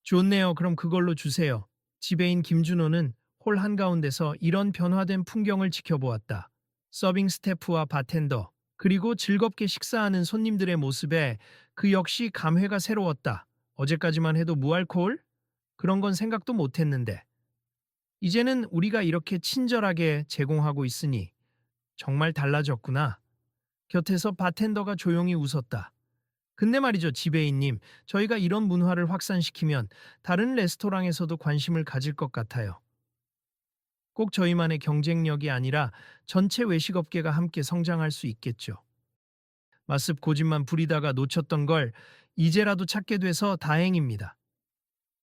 Speaker 1: 좋네요. 그럼 그걸로 주세요. 지배인 김준호는 홀 한가운데서 이런 변화된 풍경을 지켜보았다. 서빙 스태프와 바텐더, 그리고 즐겁게 식사하는 손님들의 모습에 그 역시 감회가 새로웠다. 어제까지만 해도 무알코올? 그런 건 생각도 못했는데. 이제는 우리가 이렇게 친절하게 제공하고 있으니 정말 달라졌구나. 곁에서 바텐더가 조용히 웃었다. 근데 말이죠, 지배인님. 저희가 이런 문화를 확산시키면 다른 레스토랑에서도 관심을 가질 것 같아요. 꼭 저희만의 경쟁력이 아니라 전체 외식업계가 함께 성장할 수 있겠죠. 마습 고집만 부리다가 놓쳤던 걸 이제라도 찾게 돼서 다행입니다.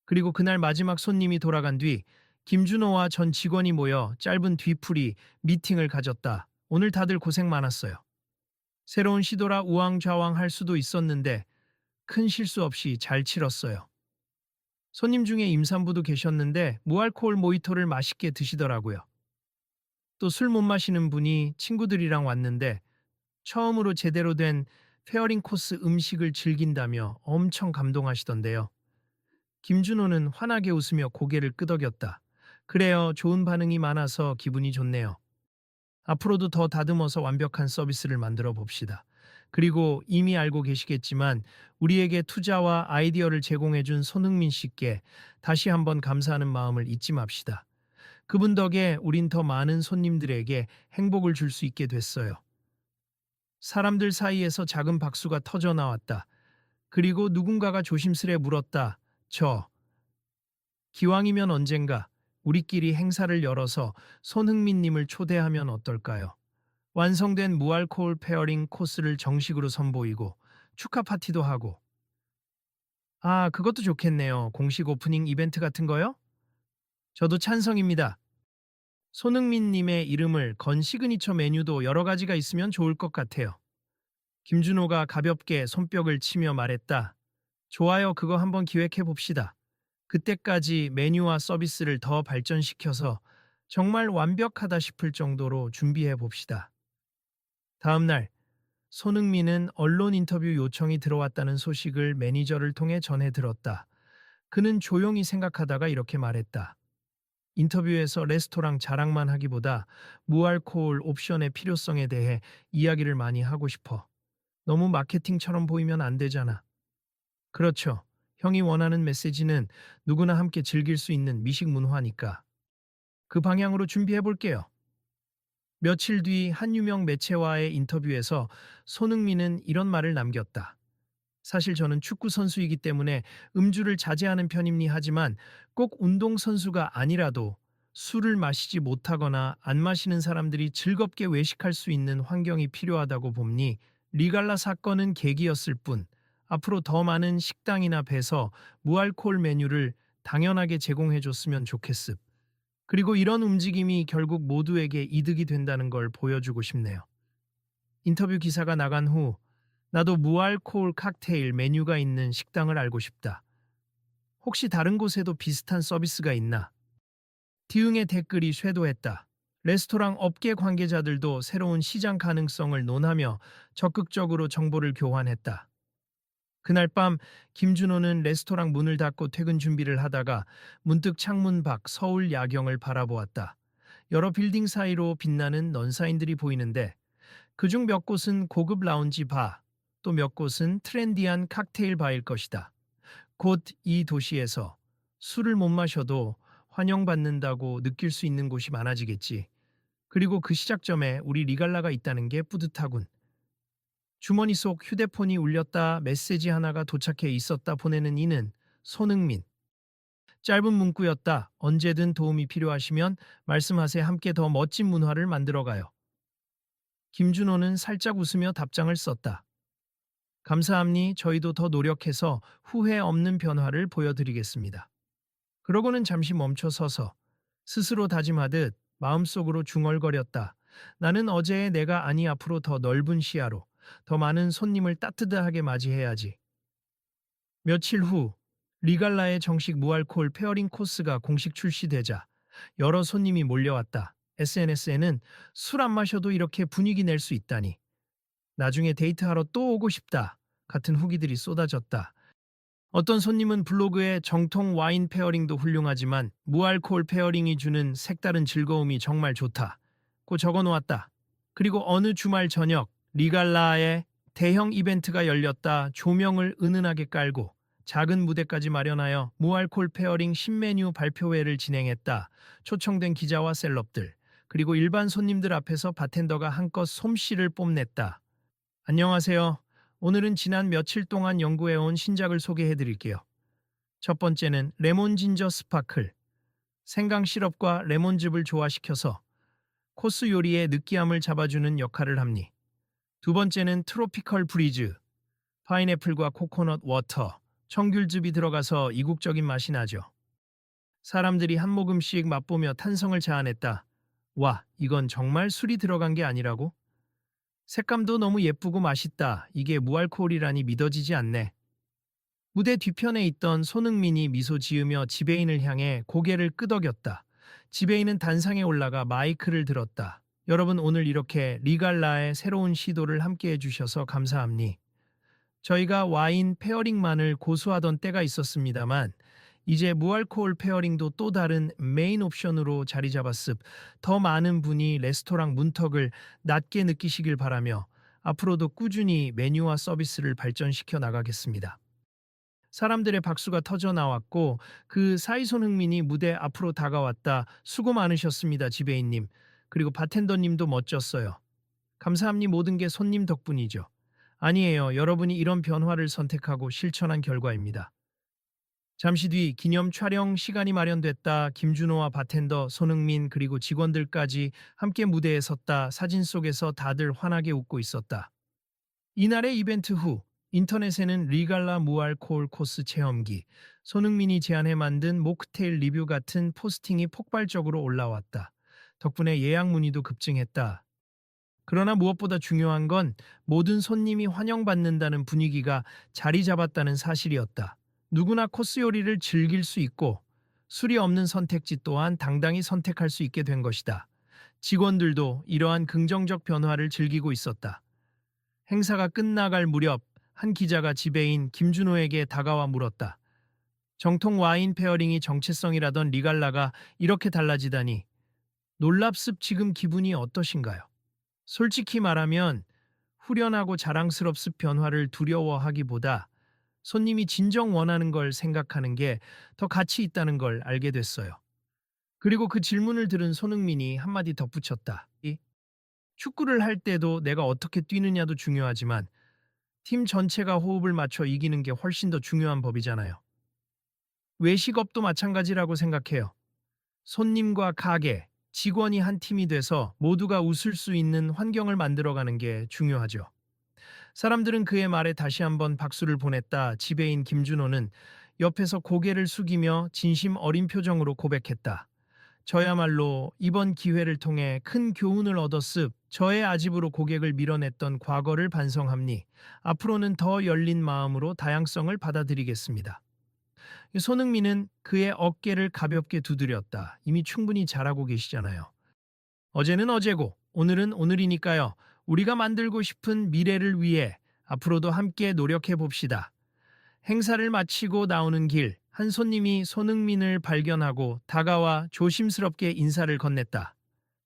Speaker 1: 그리고 그날 마지막 손님이 돌아간 뒤 김준호와 전 직원이 모여 짧은 뒤풀이 미팅을 가졌다. 오늘 다들 고생 많았어요. 새로운 시도라 우왕좌왕 할 수도 있었는데 큰 실수 없이 잘 치렀어요. 손님 중에 임산부도 계셨는데 무알코올 모히토를 맛있게 드시더라고요. 또 술 못 마시는 분이 친구들이랑 왔는데 처음으로 제대로 된 페어링 코스 음식을 즐긴다며 엄청 감동하시던데요. 김준호는 환하게 웃으며 고개를 끄덕였다. 그래요, 좋은 반응이 많아서 기분이 좋네요. 앞으로도 더 다듬어서 완벽한 서비스를 만들어 봅시다. 그리고 이미 알고 계시겠지만 우리에게 투자와 아이디어를 제공해준 손흥민 씨께 다시 한번 감사하는 마음을 잊지 맙시다. 그분 덕에 우린 더 많은 손님들에게 행복을 줄 수 있게 됐어요. 사람들 사이에서 작은 박수가 터져 나왔다. 그리고 누군가가 조심스레 물었다. 기왕이면 언젠가 우리끼리 행사를 열어서 손흥민님을 초대하면 어떨까요? 완성된 무알코올 페어링 코스를 정식으로 선보이고 축하 파티도 하고. 아, 그것도 좋겠네요. 공식 오프닝 이벤트 같은 거요? 저도 찬성입니다. 손흥민님의 이름을 건 시그니처 메뉴도 여러 가지가 있으면 좋을 것 같아요. 김준호가 가볍게 손뼉을 치며 말했다. 좋아요, 그거 한번 기획해 봅시다. 그때까지 메뉴와 서비스를 더 발전시켜서 정말 완벽하다 싶을 정도로 준비해 봅시다. 다음 날, 손흥민은 언론 인터뷰 요청이 들어왔다는 소식을 매니저를 통해 전해 들었다. 그는 조용히 생각하다가 이렇게 말했다. 인터뷰에서 레스토랑 자랑만 하기보다 무알코올 옵션의 필요성에 대해 이야기를 많이 하고 싶어. 너무 마케팅처럼 보이면 안 되잖아. 그렇죠. 형이 원하는 메시지는 누구나 함께 즐길 수 있는 미식 문화니까. 그 방향으로 준비해 볼게요. 며칠 뒤 한 유명 매체와의 인터뷰에서 손흥민은 이런 말을 남겼다. 사실 저는 축구 선수이기 때문에 음주를 자제하는 편입니 하지만 꼭 운동 선수가 아니라도 술을 마시지 못하거나 안 마시는 사람들이 즐겁게 외식할 수 있는 환경이 필요하다고 봅니. 리갈라 사건은 계기였을 뿐 앞으로 더 많은 식당이나 배서 무알코올 메뉴를 당연하게 제공해 줬으면 좋겠습. 그리고 이런 움직임이 결국 모두에게 이득이 된다는 걸 보여주고 싶네요. 인터뷰 기사가 나간 후 나도 무알코올 칵테일 메뉴가 있는 식당을 알고 싶다. 혹시 다른 곳에도 비슷한 서비스가 있나? 디응의 댓글이 쇄도했다. 레스토랑 업계 관계자들도 새로운 시장 가능성을 논하며 적극적으로 정보를 교환했다. 그날 밤 김준호는 레스토랑 문을 닫고 퇴근 준비를 하다가 문득 창문 밖 서울 야경을 바라보았다. 여러 빌딩 사이로 빛나는 넌사인들이 보이는데 그중 몇 곳은 고급 라운지 바, 또 몇 곳은 트렌디한 칵테일 바일 것이다. 곧 이 도시에서 술을 못 마셔도 환영받는다고 느낄 수 있는 곳이 많아지겠지. 그리고 그 시작점에 우리 리갈라가 있다는 게 뿌듯하군. 주머니 속 휴대폰이 울렸다 메시지 하나가 도착해 있었다 보내는 이는 손흥민. 짧은 문구였다. 언제든 도움이 필요하시면 말씀하세요. 함께 더 멋진 문화를 만들어가요. 김준호는 살짝 웃으며 답장을 썼다. 감사합니. 저희도 더 노력해서 후회 없는 변화를 보여드리겠습니다. 그러고는 잠시 멈춰 서서 스스로 다짐하듯 마음속으로 중얼거렸다. 나는 어제의 내가 아니 앞으로 더 넓은 시야로 더 많은 손님을 따뜻하게 맞이해야지. 며칠 후 리갈라의 정식 무알코올 페어링 코스가 공식 출시되자 여러 손님이 몰려왔다. SNS에는 술 안 마셔도 이렇게 분위기 낼 수 있다니. 나중에 데이트하러 또 오고 싶다. 같은 후기들이 쏟아졌다. 어떤 손님은 블로그에 정통 와인 페어링도 훌륭하지만 무알코올 페어링이 주는 색다른 즐거움이 정말 좋다. 고 적어 놓았다. 그리고 어느 주말 저녁 리갈라에 대형 이벤트가 열렸다. 조명을 은은하게 깔고 작은 무대까지 마련하여 무알코올 페어링 신메뉴 발표회를 진행했다. 초청된 기자와 셀럽들 그리고 일반 손님들 앞에서 바텐더가 한껏 솜씨를 뽐냈다. 안녕하세요. 오늘은 지난 며칠 동안 연구해온 신작을 소개해 드릴게요. 첫 번째는 레몬 진저 스파클. 생강 시럽과 레몬즙을 조화시켜서 코스 요리의 느끼함을 잡아주는 역할을 합니. 두 번째는 트로피컬 브리즈. 파인애플과 코코넛 워터, 청귤즙이 들어가서 이국적인 맛이 나죠. 사람들이 한 모금씩 맛보며 탄성을 자아냈다. 와, 이건 정말 술이 들어간 게 아니라고? 색감도 너무 예쁘고 맛있다. 이게 무알코올이라니 믿어지지 않네. 무대 뒤편에 있던 손흥민이 미소 지으며 지배인을 향해 고개를 끄덕였다. 지배인은 단상에 올라가 마이크를 들었다. 여러분 오늘 이렇게 리갈라의 새로운 시도를 함께 해주셔서 감사합니. 저희가 와인 페어링만을 고수하던 때가 있었습니다만 이제 무알코올 페어링도 또 다른 메인 옵션으로 자리 잡았습. 더 많은 분이 레스토랑 문턱을 낮게 느끼시길 바라며 앞으로도 꾸준히 메뉴와 서비스를 발전시켜 나가겠습니다. 사람들의 박수가 터져 나왔고 그 사이 손흥민이 무대 앞으로 다가왔다. 수고 많으셨습니다, 지배인님. 그리고 바텐더님도 멋졌어요. 감사합니. 모든 게 손님 덕분이죠. 아니에요. 여러분이 이런 변화를 선택하고 실천한 결과입니다. 잠시 뒤 기념 촬영 시간이 마련됐다. 김준호와 바텐더, 손흥민 그리고 직원들까지 함께 무대에 섰다. 사진 속에서 다들 환하게 웃고 있었다. 이날의 이벤트 후 인터넷에는 리갈라 무알코올 코스 체험기, 손흥민이 제안해 만든 모크테일 리뷰 같은 포스팅이 폭발적으로 올라왔다. 덕분에 예약 문의도 급증했다. 그러나 무엇보다 중요한 건 모든 손님이 환영받는다는 분위기가 자리 잡았다는 사실이었다. 누구나 코스 요리를 즐길 수 있고 술이 없는 선택지 또한 당당히 선택할 수 있게 된 것이다. 직원들도 이러한 긍정적 변화를 즐기고 있었다. 행사가 끝나갈 무렵 한 기자가 지배인 김준호에게 다가와 물었다. 정통 와인 페어링이 정체성이라던 리갈라가 이렇게 달라지다니 놀랍습. 지금 기분이 어떠신가요? 솔직히 말하면 후련하고 자랑스럽습. 변화를 두려워하기보다 손님이 진정 원하는 걸 생각하는 게 더 가치 있다는 걸 알게 됐어요. 그리고 그 질문을 들은 손흥민이 한마디 덧붙였다. 축구를 할 때도 내가 어떻게 뛰느냐도 중요하지만 팀 전체가 호흡을 맞춰 이기는 게 훨씬 더 중요한 법이잖아요. 외식업도 마찬가지라고 생각해요. 손님과 가게, 직원이 한 팀이 돼서 모두가 웃을 수 있는 환경을 만들어가는 게 중요하죠. 사람들은 그의 말에 다시 한번 박수를 보냈다. 지배인 김준호는 옆에서 고개를 숙이며 진심 어린 표정으로 고백했다. 저야말로 이번 기회를 통해 큰 교훈을 얻었습. 저의 아집으로 고객을 밀어냈던 과거를 반성합니. 앞으로는 더 열린 마음으로 다양성을 받아들이겠습니다. 손흥민은 그의 어깨를 가볍게 두드렸다. 이미 충분히 잘하고 계시잖아요. 어제는 어제고 오늘은 오늘이니까요. 우리가 만들고 싶은 미래를 위해 앞으로도 함께 노력해 봅시다. 행사를 마치고 나오는 길, 한 손님이 손흥민을 발견하고 다가와 조심스럽게 인사를 건넸다.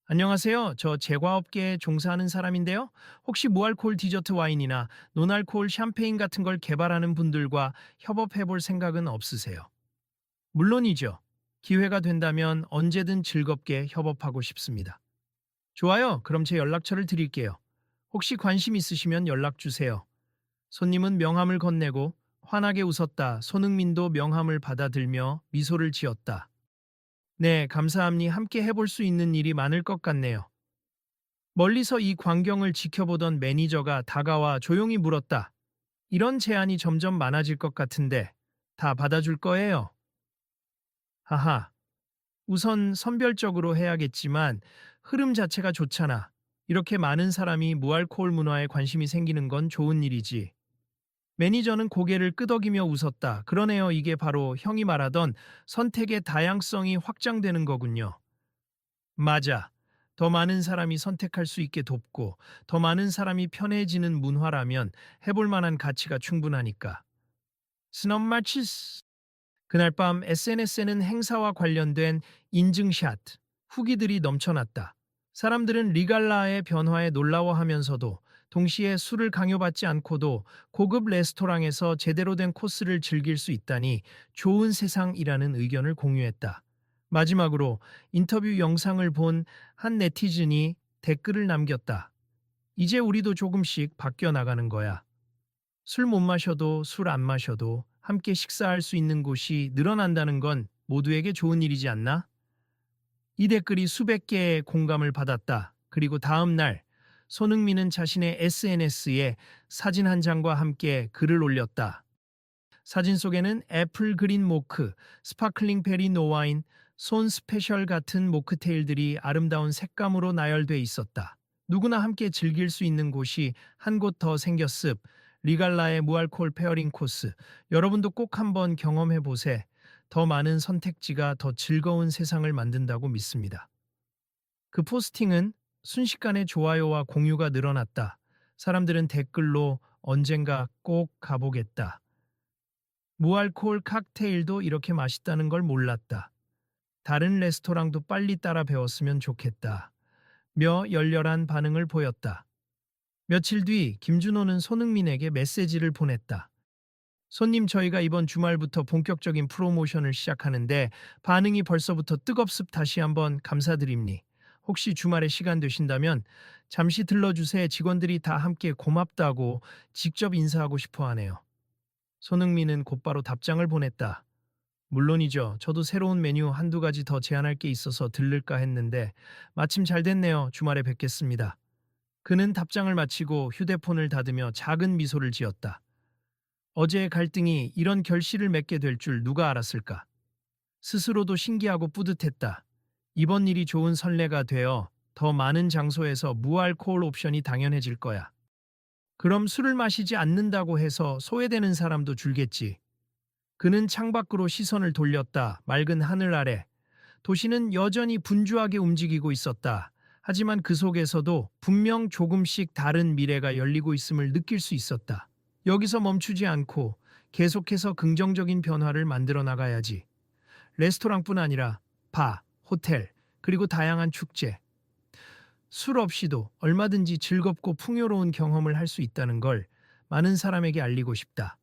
Speaker 1: 안녕하세요. 저 제과업계에 종사하는 사람인데요. 혹시 무알코올 디저트 와인이나 노알코올 샴페인 같은 걸 개발하는 분들과 협업해 볼 생각은 없으세요? 물론이죠. 기회가 된다면 언제든 즐겁게 협업하고 싶습니다. 좋아요. 그럼 제 연락처를 드릴게요. 혹시 관심 있으시면 연락 주세요. 손님은 명함을 건네고 환하게 웃었다. 손흥민도 명함을 받아들며 미소를 지었다. 네, 감사합니. 함께 해볼 수 있는 일이 많을 것 같네요. 멀리서 이 광경을 지켜보던 매니저가 다가와 조용히 물었다. 이런 제안이 점점 많아질 것 같은데 다 받아줄 거예요. 하하. 우선 선별적으로 해야겠지만 흐름 자체가 좋잖아. 이렇게 많은 사람이 무알코올 문화에 관심이 생기는 건 좋은 일이지. 매니저는 고개를 끄덕이며 웃었다. 그러네요. 이게 바로 형이 말하던 선택의 다양성이 확장되는 거군요. 맞아. 더 많은 사람이 선택할 수 있게 돕고 더 많은 사람이 편해지는 문화라면 해볼 만한 가치가 충분하니까. 스넘마치스. 그날 밤 SNS에는 행사와 관련된 인증샷, 후기들이 넘쳐났다. 사람들은 리갈라의 변화에 놀라워하면서도 동시에 술을 강요받지 않고도 고급 레스토랑에서 제대로 된 코스를 즐길 수 있다니 좋은 세상이라는 의견을 공유했다. 마지막으로 인터뷰 영상을 본 한 네티즌이 댓글을 남겼다. 이제 우리도 조금씩 바뀌어 나가는 거야. 술 못 마셔도 술 안 마셔도 함께 식사할 수 있는 곳이 늘어난다는 건 모두에게 좋은 일이지 않나? 이 댓글이 수백 개의 공감을 받았다. 그리고 다음 날 손흥민은 자신의 SNS에 사진 한 장과 함께 글을 올렸다. 사진 속에는 애플 그린 모크, 스파클링 베리 노와인, 손 스페셜 같은 모크테일들이 아름다운 색감으로 나열돼 있었다. 누구나 함께 즐길 수 있는 곳이 한 곳 더 생겼습. 리갈라의 무알콜 페어링 코스. 여러분도 꼭 한번 경험해 보세. 더 많은 선택지가 더 즐거운 세상을 만든다고 믿습니다. 그 포스팅은 순식간에 좋아요와 공유가 늘어났다. 사람들은 댓글로 언젠가 꼭 가보겠다. 무알코올 칵테일도 이렇게 맛있다는 걸 몰랐다. 다른 레스토랑도 빨리 따라 배웠으면 좋겠다. 며 열렬한 반응을 보였다. 며칠 뒤 김준호는 손흥민에게 메시지를 보냈다. 손님, 저희가 이번 주말부터 본격적인 프로모션을 시작하는데 반응이 벌써부터 뜨겁습. 다시 한번 감사드립니. 혹시 주말에 시간 되신다면 잠시 들러주세. 직원들이 다 함께 고맙다고 직접 인사하고 싶어 하네요. 손흥민은 곧바로 답장을 보냈다. 물론이죠. 저도 새로운 메뉴 한두 가지 더 제안할 게 있어서 들를까 했는데 마침 잘 됐네요. 주말에 뵙겠습니다. 그는 답장을 마치고 휴대폰을 닫으며 작은 미소를 지었다. 어제의 갈등이 이런 결실을 맺게 될 줄 누가 알았을까? 스스로도 신기하고 뿌듯했다. 이번 일이 좋은 선례가 되어 더 많은 장소에서 무알코올 옵션이 당연해질 거야. 그럼 술을 마시지 않는다고 해서 소외되는 사람도 줄겠지. 그는 창밖으로 시선을 돌렸다. 맑은 하늘 아래. 도시는 여전히 분주하게 움직이고 있었다. 하지만 그 속에서도 분명 조금씩 다른 미래가 열리고 있음을 느낄 수 있었다. 여기서 멈추지 않고 계속해서 긍정적인 변화를 만들어 나가야지. 레스토랑뿐 아니라 바, 호텔, 그리고 다양한 축제. 술 없이도 얼마든지 즐겁고 풍요로운 경험을 할 수 있다는 걸 많은 사람에게 알리고 싶다.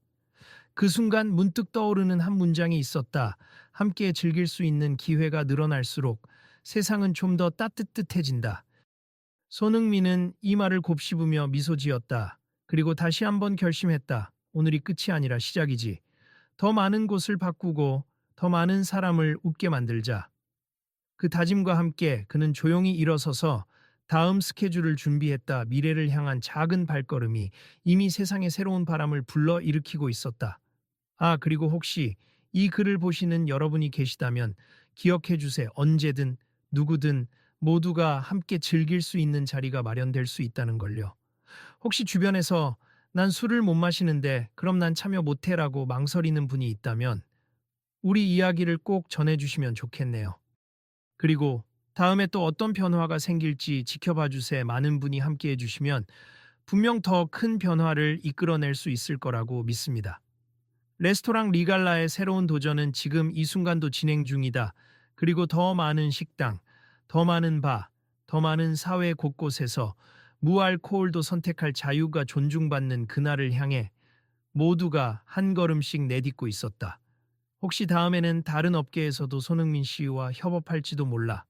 Speaker 1: 그 순간 문득 떠오르는 한 문장이 있었다. 함께 즐길 수 있는 기회가 늘어날수록 세상은 좀 더 따뜻해진다. 손흥민은 이 말을 곱씹으며 미소 지었다. 그리고 다시 한번 결심했다. 오늘이 끝이 아니라 시작이지. 더 많은 곳을 바꾸고 더 많은 사람을 웃게 만들자. 그 다짐과 함께 그는 조용히 일어서서 다음 스케줄을 준비했다. 미래를 향한 작은 발걸음이 이미 세상에 새로운 바람을 불러 일으키고 있었다. 아, 그리고 혹시 이 글을 보시는 여러분이 계시다면 기억해 주세요. 언제든 누구든 모두가 함께 즐길 수 있는 자리가 마련될 수 있다는 걸요. 혹시 주변에서 난 술을 못 마시는데 그럼 난 참여 못해라고 망설이는 분이 있다면 우리 이야기를 꼭 전해주시면 좋겠네요. 그리고 다음에 또 어떤 변화가 생길지 지켜봐 주세요. 많은 분이 함께 해주시면 분명 더 큰 변화를 이끌어낼 수 있을 거라고 믿습니다. 레스토랑 리갈라의 새로운 도전은 지금 이 순간도 진행 중이다. 그리고 더 많은 식당, 더 많은 바, 더 많은 사회 곳곳에서 무알코올도 선택할 자유가 존중받는 그날을 향해 모두가 한 걸음씩 내딛고 있었다. 혹시 다음에는 다른 업계에서도 손흥민 씨와 협업할지도 몰라.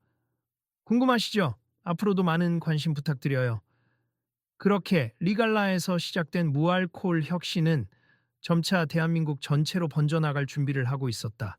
Speaker 1: 궁금하시죠? 앞으로도 많은 관심 부탁드려요. 그렇게 리갈라에서 시작된 무알코올 혁신은 점차 대한민국 전체로 번져나갈 준비를 하고 있었다.